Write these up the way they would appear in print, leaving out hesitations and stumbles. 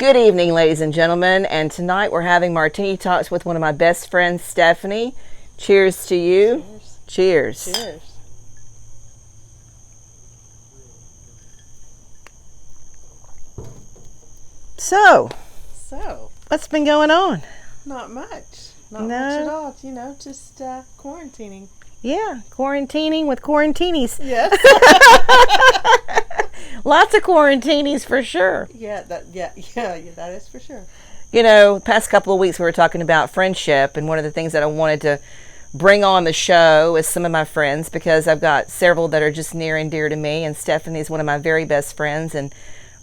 Good evening, ladies and gentlemen, and tonight we're having Martini Talks with one of my best friends, Stephanie. Cheers to you. Cheers. Cheers. Cheers. So, So, what's been going on? not much. Not No. much at all. You know, just quarantining. Yeah, quarantining with quarantinis. Yes. Lots of quarantinis for sure. yeah, that is for sure. You know, past couple of weeks we were talking about friendship, and one of the things that I wanted to bring on the show is some of my friends, because I've got several that are just near and dear to me, and Stephanie's one of my very best friends, and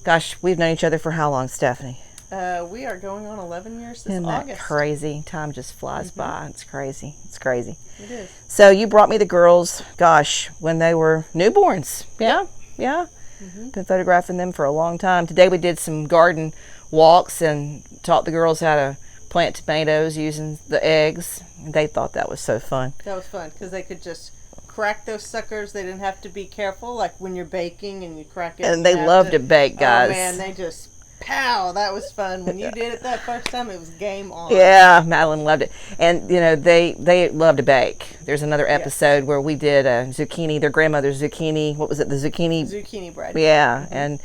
gosh, we've known each other for how long, Stephanie? We are going on 11 years this Isn't that August. crazy? Time just flies by. It's crazy. It's crazy. It is. So you brought me the girls, gosh, when they were newborns. Yeah, yeah. Been photographing them for a long time. Today we did some garden walks and taught the girls how to plant tomatoes using the eggs. They thought that was so fun. That was fun because they could just crack those suckers. They didn't have to be careful, like when you're baking and you crack it. And they love to bake, guys. Oh man, they just pow. That was fun. When you did it that first time, it was game on. Yeah, Madeline loved it. And, you know, they love to bake. There's another episode where we did a zucchini, their grandmother's zucchini. What was it? The zucchini? Zucchini bread. Yeah. And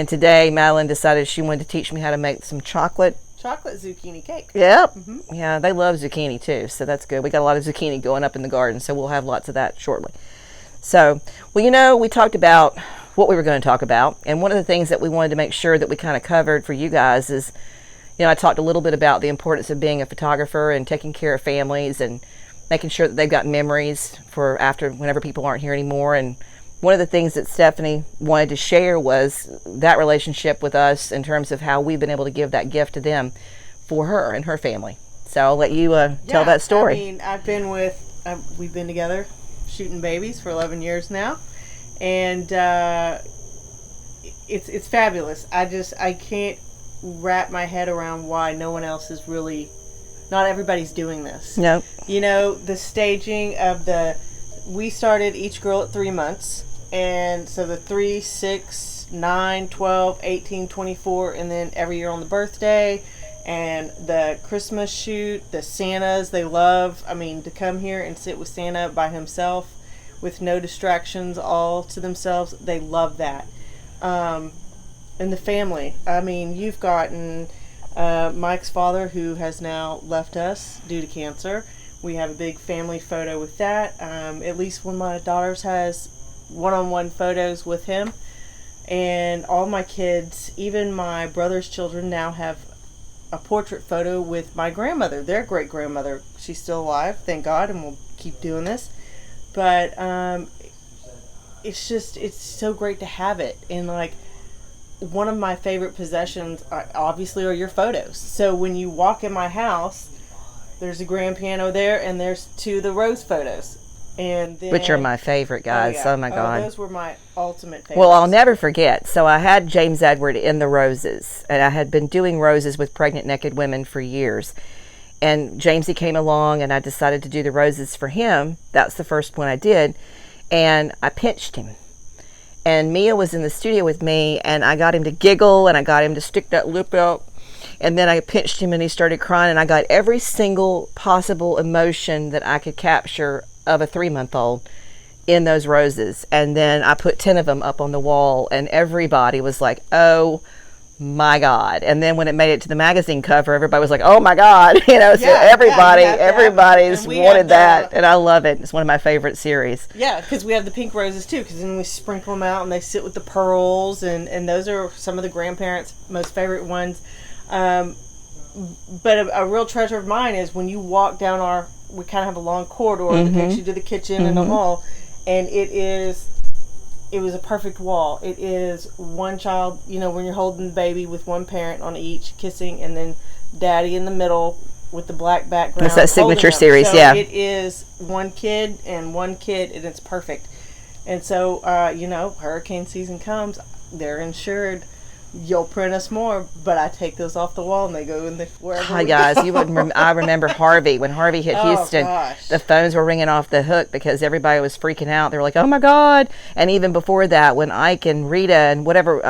today Madeline decided she wanted to teach me how to make some chocolate. Chocolate zucchini cake. Yep. Yeah, they love zucchini too, so that's good. We got a lot of zucchini going up in the garden, so we'll have lots of that shortly. So, well, you know, we talked about what we were going to talk about, and one of the things that we wanted to make sure that we kind of covered for you guys is, you know, I talked a little bit about the importance of being a photographer and taking care of families and making sure that they've got memories for after whenever people aren't here anymore. And one of the things that Stephanie wanted to share was that relationship with us in terms of how we've been able to give that gift to them for her and her family. So I'll let you tell that story. I mean, we've been together shooting babies for 11 years now, and it's fabulous. I can't wrap my head around why no one else is really, not everybody's doing this. No. You know, the staging of we started each girl at 3 months. And so the 3, 6, 9, 12, 18, 24, and then every year on the birthday, and the Christmas shoot, the Santas, they love, to come here and sit with Santa by himself with no distractions, all to themselves. They love that. And the family. You've gotten Mike's father, who has now left us due to cancer. We have a big family photo with that. At least one of my daughters has one-on-one photos with him, and all my kids, even my brother's children, now have a portrait photo with my grandmother, their great-grandmother. She's still alive, thank God, and we'll keep doing this. But it's so great to have it. And like, one of my favorite possessions obviously are your photos. So when you walk in my house, there's a grand piano there, and there's 2 of the rose photos. And then, Which are my favorite, guys. Oh my God. Those were my ultimate favorites. Well, I'll never forget. So I had James Edward in the roses, and I had been doing roses with pregnant naked women for years. And Jamesy came along, and I decided to do the roses for him. That's the first one I did. And I pinched him. And Mia was in the studio with me, and I got him to giggle, and I got him to stick that lip out. And then I pinched him, and he started crying, and I got every single possible emotion that I could capture of a 3-month-old in those roses. And then I put 10 of them up on the wall, and everybody was like, oh my God. And then when it made it to the magazine cover, everybody was like, oh my God. So everybody's wanted that, and I love it. It's one of my favorite series. Yeah, because we have the pink roses too, because then we sprinkle them out and they sit with the pearls, and those are some of the grandparents' most favorite ones. But a real treasure of mine is when you walk down we kind of have a long corridor that takes you to the kitchen and the hall, and it was a perfect wall. It is one child, when you're holding the baby with one parent on each, kissing, and then daddy in the middle with the black background. That's that signature series, so yeah. It is one kid, and it's perfect. And so, hurricane season comes, they're insured. You'll print us more, but I take those off the wall and they go in wherever. Hi guys, you wouldn't. I remember Harvey when Harvey hit Houston. Gosh. The phones were ringing off the hook because everybody was freaking out. They were like, "Oh my God!" And even before that, when Ike and Rita and whatever,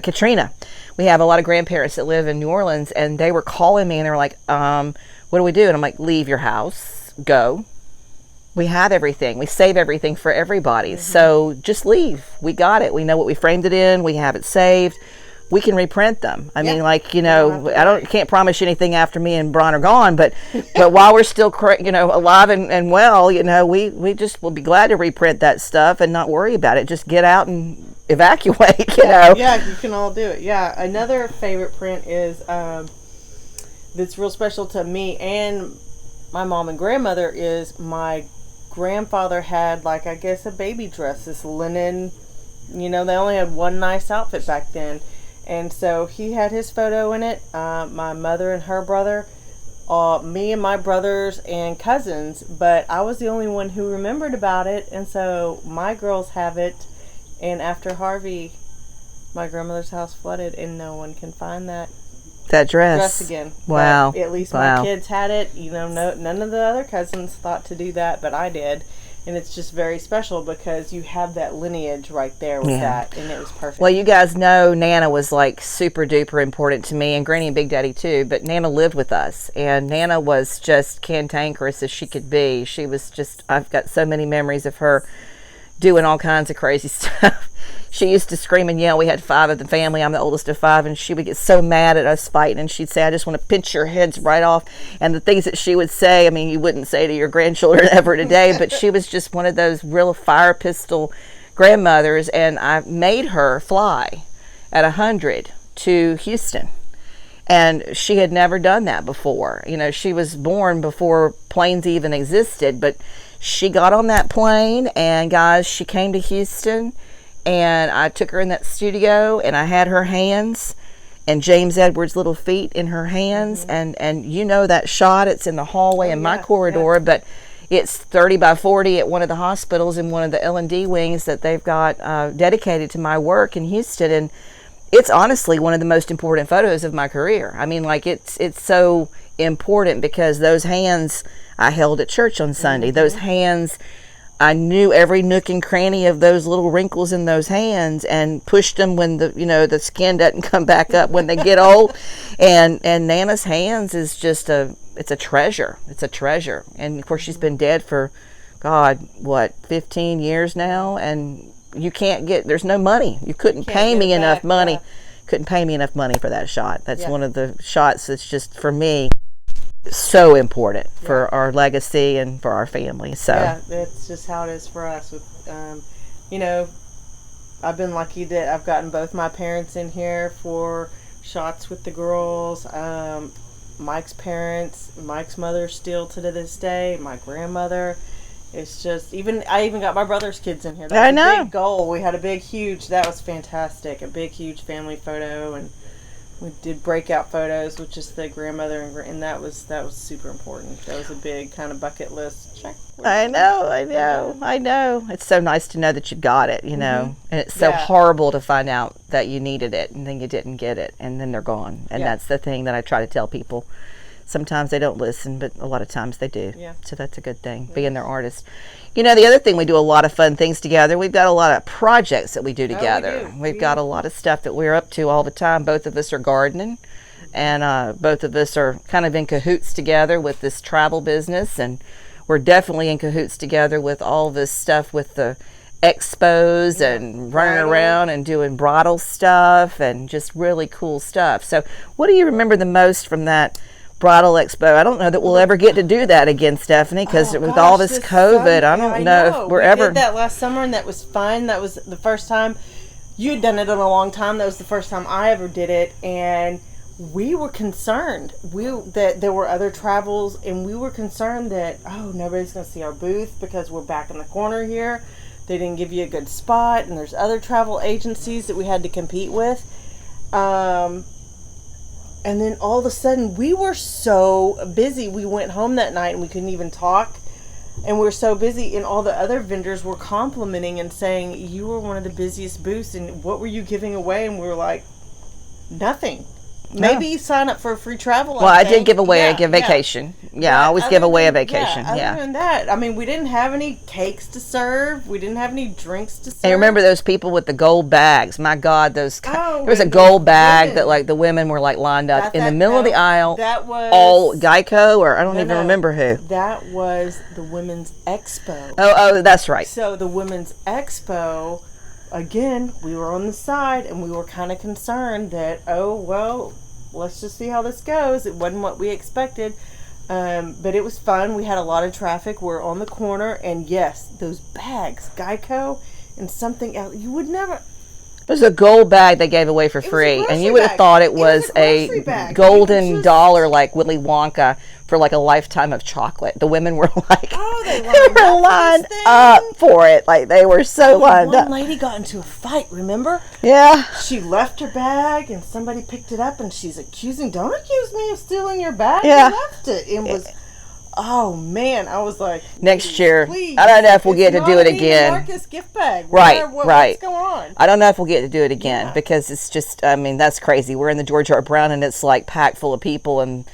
Katrina, we have a lot of grandparents that live in New Orleans, and they were calling me and they were like, what do we do? And I'm like, leave your house, go. We have everything. We save everything for everybody. So just leave. We got it. We know what we framed it in. We have it saved. We can reprint them. I mean, like, can't promise you anything after me and Brian are gone, but while we're still, alive and well, we just will be glad to reprint that stuff and not worry about it. Just get out and evacuate, Yeah, you can all do it. Yeah. Another favorite print is, that's real special to me and my mom and grandmother is my grandfather had, like, I guess a baby dress, this linen, they only had one nice outfit back then. And so he had his photo in it, my mother and her brother, me and my brothers and cousins, but I was the only one who remembered about it, and so my girls have it, and after Harvey, my grandmother's house flooded, and no one can find that dress again. Wow. But at least my kids had it, none of the other cousins thought to do that, but I did. And it's just very special because you have that lineage right there with that, and it was perfect. Well, you guys know Nana was like super duper important to me, and Granny and Big Daddy too, but Nana lived with us, and Nana was just cantankerous as she could be. She was just, I've got so many memories of her doing all kinds of crazy stuff. She used to scream and yell. We had 5 of the family. I'm the oldest of 5, and she would get so mad at us fighting, and she'd say, I just want to pinch your heads right off. And the things that she would say, I mean, you wouldn't say to your grandchildren ever today, but she was just one of those real fire pistol grandmothers, and I made her fly at 100 to Houston. And she had never done that before. She was born before planes even existed, but she got on that plane, and guys, she came to Houston, and I took her in that studio, and I had her hands and James Edwards' little feet in her hands, and that shot, it's in the hallway in my corridor, but it's 30 by 40 at one of the hospitals in one of the L&D wings that they've got dedicated to my work in Houston, and it's honestly one of the most important photos of my career. I mean, like, it's so important because those hands I held at church on Sunday, those hands, I knew every nook and cranny of those little wrinkles in those hands and pushed them when the skin doesn't come back up when they get old. And Nana's hands is just it's a treasure. It's a treasure. And of course she's been dead for, 15 years now, and you can't there's no money. You couldn't pay me enough money. Couldn't pay me enough money for that shot. That's one of the shots that's just, for me, so important for our legacy and for our family. So that's just how it is for us. With I've been lucky that I've gotten both my parents in here for shots with the girls. Mike's parents, Mike's mother, still to this day. My grandmother. It's just I even got my brother's kids in here. That was a big goal. We had a huge. That was fantastic. A big, huge family photo, and we did breakout photos, which is the grandmother, and that was super important. That was a big kind of bucket list check. I know. It's so nice to know that you got it, and it's so horrible to find out that you needed it and then you didn't get it, and then they're gone. And that's the thing that I try to tell people. Sometimes they don't listen, but a lot of times they do. Yeah. So that's a good thing, being their artist. The other thing, we do a lot of fun things together. We've got a lot of projects that we do together. We've got a lot of stuff that we're up to all the time. Both of us are gardening, and both of us are kind of in cahoots together with this travel business, and we're definitely in cahoots together with all this stuff with the expos and running around and doing bridal stuff and just really cool stuff. So what do you remember the most from that bridal expo? I don't know that we'll ever get to do that again, Stephanie, because with all this COVID, I don't know if we're ever. We did that last summer, and that was fun. That was the first time. You had done it in a long time. That was the first time I ever did it, and we were concerned that there were other travels, and we were concerned that nobody's going to see our booth because we're back in the corner here. They didn't give you a good spot, and there's other travel agencies that we had to compete with. And then all of a sudden, we were so busy. We went home that night and we couldn't even talk. And we were so busy, and all the other vendors were complimenting and saying, you were one of the busiest booths, and what were you giving away? And we were like, nothing. Maybe sign up for a free travel. Well, I did give away a vacation. Yeah, I always give away a vacation. Yeah. Other than that, I mean, we didn't have any cakes to serve. We didn't have any drinks to serve. And remember those people with the gold bags? My God, there was a gold bag that like the women were like lined up in the middle of the aisle. That was all Geico, or I don't even remember who. That was the Women's Expo. Oh, that's right. So the Women's Expo, again, we were on the side and we were kind of concerned that, let's just see how this goes. It wasn't what we expected. But it was fun. We had a lot of traffic. We're on the corner, and yes, those bags, Geico and something else, you would never. It was a gold bag they gave away for free, and you would have thought it was a golden dollar like Willy Wonka for like a lifetime of chocolate. The women were like, they were lined up for it. Like they were so lined up. One lady got into a fight, remember? Yeah. She left her bag, and somebody picked it up, and she's accusing, don't accuse me of stealing your bag. Yeah. You left it. It was... Oh man, I was like, next year. I don't know if we'll get to do it again. Marcus gift bag. Right. What's going on? I don't know if we'll get to do it again because it's just, I mean, that's crazy. We're in the George R. Brown and it's like packed full of people, and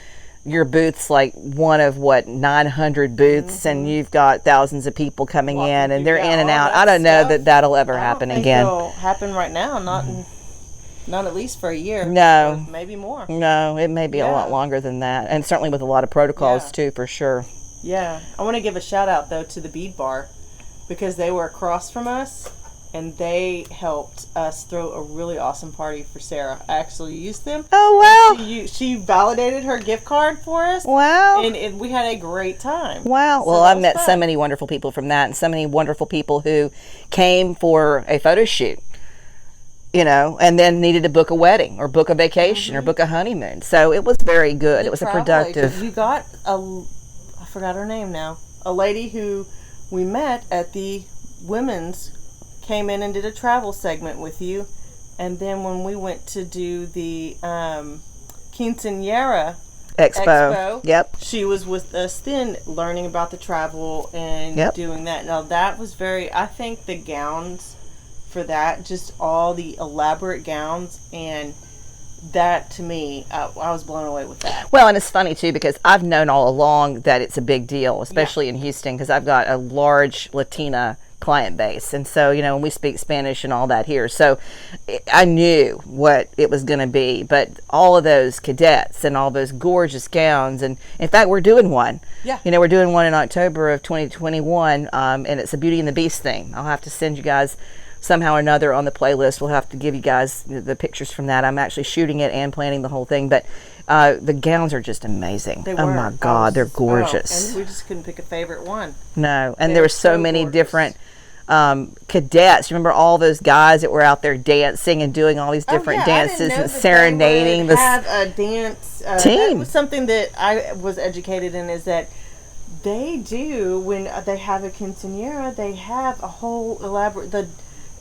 your booth's like one of 900 booths, and you've got thousands of people coming in, and they're in and out. I don't know that that'll ever happen again. It'll happen right now, not at least for a year. No. Maybe more. No, it may be a lot longer than that. And certainly with a lot of protocols too, for sure. Yeah. I want to give a shout out though to the Bead Bar, because they were across from us and they helped us throw a really awesome party for Sarah. I actually used them. Oh, wow. She validated her gift card for us. Wow. And we had a great time. Wow. Well, I've met so many wonderful people from that, and so many wonderful people who came for a photo shoot. And then needed to book a wedding or book a vacation or book a honeymoon. So it was very good. It was a productive. Agent. You got I forgot her name now. A lady who we met at the women's came in and did a travel segment with you. And then when we went to do the Quinceañera Expo, yep, she was with us then learning about the travel and doing that. Now that was I think the gowns for that, just all the elaborate gowns, and that to me, I was blown away with that. Well, and it's funny too because I've known all along that it's a big deal, especially in Houston, because I've got a large Latina client base, and so when we speak Spanish and all that here, so I knew what it was going to be. But all of those cadets and all those gorgeous gowns, and in fact we're doing one. We're doing one in October of 2021, and it's a Beauty and the Beast thing. I'll have to send you guys somehow or another on the playlist. We'll have to give you guys the pictures from that. I'm actually shooting it and planning the whole thing, but the gowns are just amazing. Oh my God, they're gorgeous. And we just couldn't pick a favorite one. No, and there were so many different cadets. Remember all those guys that were out there dancing and doing all these different dances and serenading. They have a dance team. That was something that I was educated in, is that they do, when they have a quinceañera, they have a whole elaborate,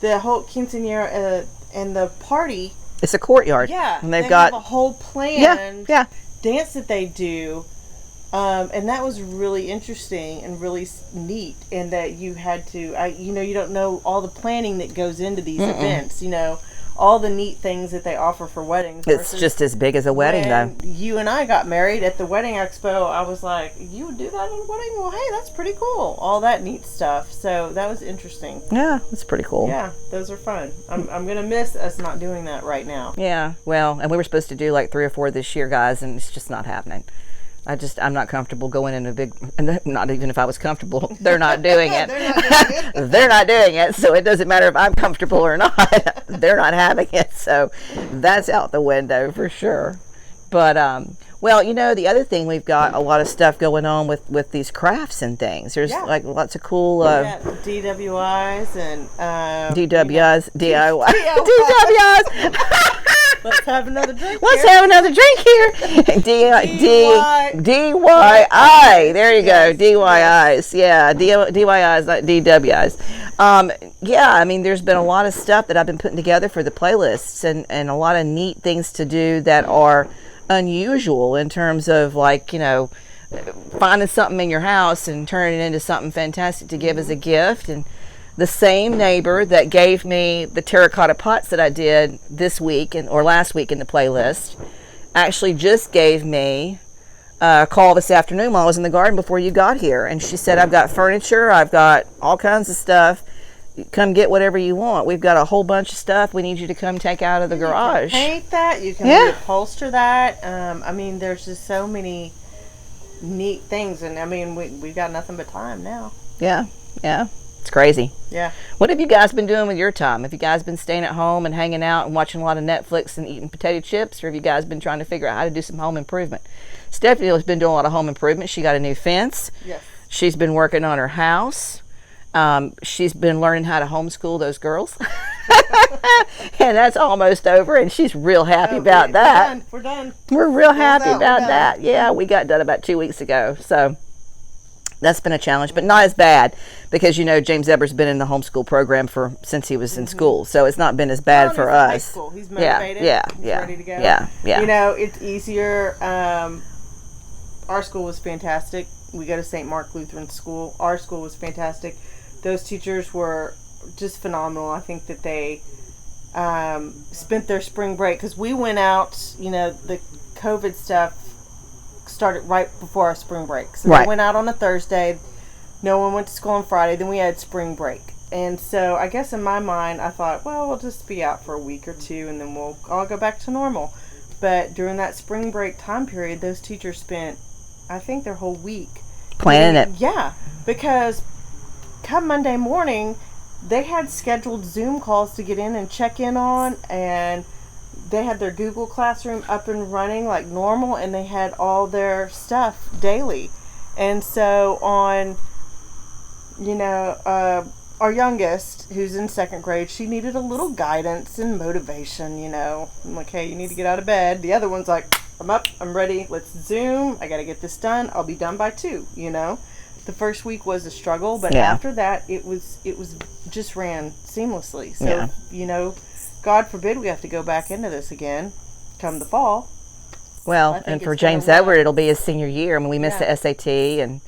the whole quinceañera and the party. It's a courtyard. Yeah. And they've got a whole planned dance that they do. And that was really interesting and really neat, in that you had to, you don't know all the planning that goes into these events, all the neat things that they offer for weddings. It's just as big as a wedding, though. You and I got married at the wedding expo. I was like, you would do that at a wedding? Well, hey, that's pretty cool. All that neat stuff. So that was interesting. Yeah, that's pretty cool. Yeah, those are fun. I'm going to miss us not doing that right now. Yeah, well, and we were supposed to do like 3 or 4 this year, guys, and it's just not happening. I'm not comfortable going in a big, not even if I was comfortable, they're not doing it. They're not doing it. So it doesn't matter if I'm comfortable or not. They're not having it. So that's out the window for sure. But, well, the other thing, we've got a lot of stuff going on with these crafts and things. There's like lots of cool DWIs and DWIs, DIY. DWIs. Let's have another drink. Have another drink here. DYI. There you go. DYIs. Yeah, DYIs, not DWIs. Yeah, I mean, there's been a lot of stuff that I've been putting together for the playlists, and a lot of neat things to do that are unusual in terms of, like, finding something in your house and turning it into something fantastic to give as a gift. And the same neighbor that gave me the terracotta pots that I did this week or last week in the playlist, actually just gave me a call this afternoon while I was in the garden before you got here, and she said, I've got furniture, I've got all kinds of stuff. Come get whatever you want. We've got a whole bunch of stuff we need you to come take out of the garage. You can paint that. You can reupholster that. I mean, there's just so many neat things, and I mean, we've got nothing but time now. Yeah. It's crazy. Yeah. What have you guys been doing with your time? Have you guys been staying at home and hanging out and watching a lot of Netflix and eating potato chips, or have you guys been trying to figure out how to do some home improvement? Stephanie has been doing a lot of home improvement. She got a new fence. Yes. She's been working on her house. She's been learning how to homeschool those girls. And that's almost over, and she's real happy about that. We're done. We're real happy about that. Yeah, we got done about 2 weeks ago. So that's been a challenge, but not as bad because, James Eber's been in the homeschool program since he was in school. So it's not been as bad for us. High school. He's motivated. He's ready to go. Yeah. It's easier. Our school was fantastic. We go to St. Mark Lutheran School. Our school was fantastic. Those teachers were just phenomenal. I think that they spent their spring break, because we went out, the COVID stuff started right before our spring break. So they went out on a Thursday. No one went to school on Friday. Then we had spring break. And so I guess in my mind, I thought, well, we'll just be out for a week or two, and then we'll all go back to normal. But during that spring break time period, those teachers spent, I think, their whole week planning it. Yeah, because come Monday morning, they had scheduled Zoom calls to get in and check in on, and they had their Google Classroom up and running like normal, and they had all their stuff daily. And so on, our youngest, who's in second grade, she needed a little guidance and motivation, I'm like, hey, you need to get out of bed. The other one's like, I'm up, I'm ready, let's Zoom, I got to get this done, I'll be done by 2, The first week was a struggle, but after that, it was just ran seamlessly. So, God forbid we have to go back into this again come the fall. Well, and for James Edward, it'll be his senior year. I mean, we missed the SAT, and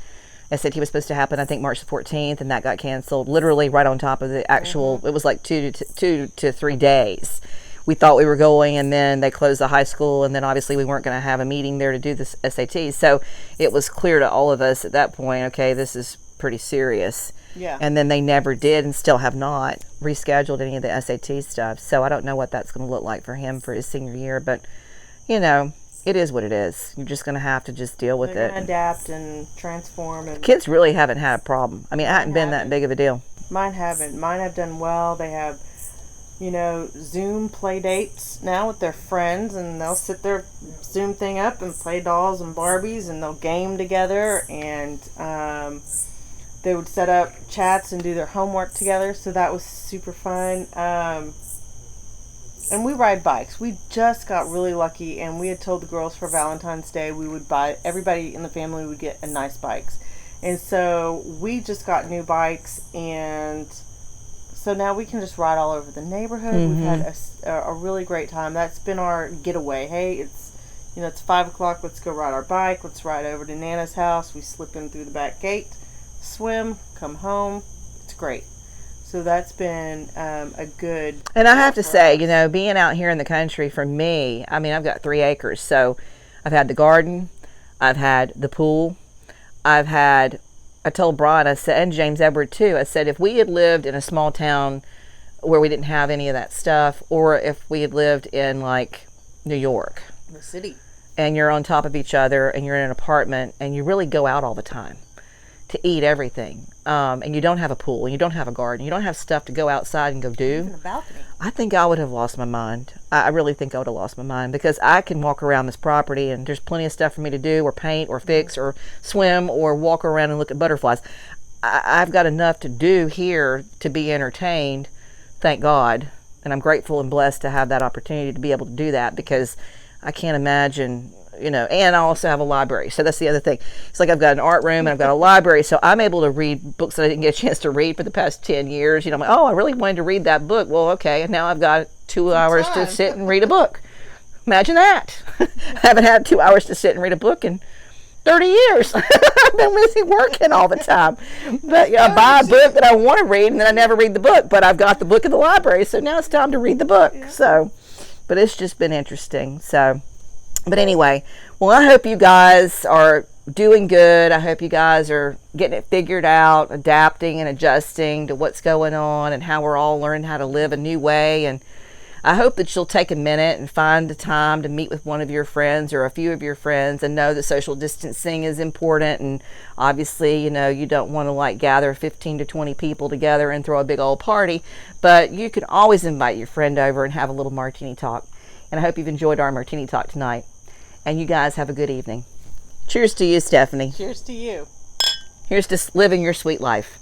SAT was supposed to happen, I think, March the 14th, and that got canceled literally right on top of the actual, it was like 2 to 3 days. We thought we were going, and then they closed the high school, and then obviously we weren't going to have a meeting there to do the SAT. So it was clear to all of us at that point, okay, this is pretty serious. Yeah. And then they never did, and still have not rescheduled any of the SAT stuff. So I don't know what that's going to look like for him for his senior year, but, it is what it is. You're just going to have to just deal with it. Adapt and transform. And kids really haven't had a problem. I mean, it hadn't been that big of a deal. Mine haven't. Mine have done well. They have Zoom play dates now with their friends, and they'll sit their Zoom thing up and play dolls and Barbies, and they'll game together, and they would set up chats and do their homework together, so that was super fun. And we ride bikes. We just got really lucky, and we had told the girls for Valentine's Day we would buy, everybody in the family would get a nice bikes. And so we just got new bikes, and so now we can just ride all over the neighborhood. We've had a really great time. That's been our getaway. Hey, it's 5 o'clock. Let's go ride our bike. Let's ride over to Nana's house. We slip in through the back gate, swim, come home. It's great. So that's been a good... And I have to say, being out here in the country, for me, I mean, I've got 3 acres. So I've had the garden. I've had the pool. I told Brian, I said, and James Edward too, I said, if we had lived in a small town where we didn't have any of that stuff, or if we had lived in like New York, the city, and you're on top of each other, and you're in an apartment, and you really go out all the time to eat everything, and you don't have a pool, and you don't have a garden, you don't have stuff to go outside and go do, even a balcony. I think I would have lost my mind. I really think I would have lost my mind, because I can walk around this property and there's plenty of stuff for me to do, or paint, or fix, or swim, or walk around and look at butterflies. I've got enough to do here to be entertained, thank God, and I'm grateful and blessed to have that opportunity to be able to do that, because I can't imagine, and I also have a library. So that's the other thing. It's like I've got an art room and I've got a library, so I'm able to read books that I didn't get a chance to read for the past 10 years. I'm like, oh, I really wanted to read that book. Well, okay, and now I've got 2 hours to sit and read a book. Imagine that. I haven't had 2 hours to sit and read a book in 30 years. I've been busy working all the time. But I buy a book that I want to read, and then I never read the book, but I've got the book in the library, so now it's time to read the book. Yeah. So, but it's just been interesting. So, But anyway, well, I hope you guys are doing good. I hope you guys are getting it figured out, adapting and adjusting to what's going on and how we're all learning how to live a new way. And I hope that you'll take a minute and find the time to meet with one of your friends or a few of your friends, and know that social distancing is important. And obviously, you don't want to like gather 15 to 20 people together and throw a big old party, but you can always invite your friend over and have a little martini talk. And I hope you've enjoyed our martini talk tonight. And you guys have a good evening. Cheers to you, Stephanie. Cheers to you. Here's to living your sweet life.